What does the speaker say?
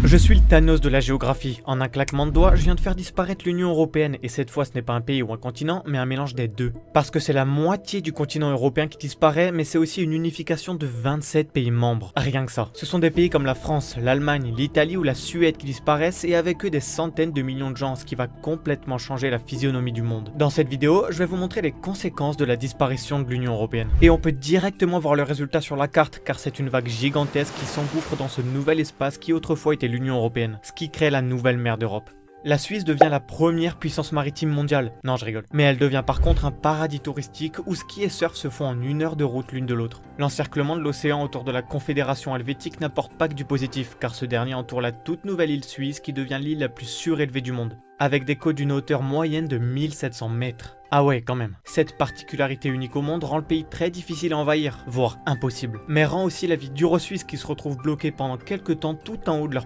Je suis le Thanos de la géographie. En un claquement de doigts, je viens de faire disparaître l'Union Européenne et cette fois ce n'est pas un pays ou un continent, mais un mélange des deux. Parce que c'est la moitié du continent européen qui disparaît, mais c'est aussi une unification de 27 pays membres. Rien que ça. Ce sont des pays comme la France, l'Allemagne, l'Italie ou la Suède qui disparaissent et avec eux des centaines de millions de gens, ce qui va complètement changer la physionomie du monde. Dans cette vidéo, je vais vous montrer les conséquences de la disparition de l'Union Européenne. Et on peut directement voir le résultat sur la carte, car c'est une vague gigantesque qui s'engouffre dans ce nouvel espace qui autrefois était l'Union Européenne, ce qui crée la nouvelle mer d'Europe. La Suisse devient la première puissance maritime mondiale. Non, je rigole. Mais elle devient par contre un paradis touristique où ski et surf se font en 1 heure de route l'une de l'autre. L'encerclement de l'océan autour de la Confédération helvétique n'apporte pas que du positif, car ce dernier entoure la toute nouvelle île suisse qui devient l'île la plus surélevée du monde, avec des côtes d'une hauteur moyenne de 1700 mètres. Ah ouais, quand même. Cette particularité unique au monde rend le pays très difficile à envahir, voire impossible. Mais rend aussi la vie dure aux Suisses qui se retrouvent bloqués pendant quelques temps tout en haut de leur pays.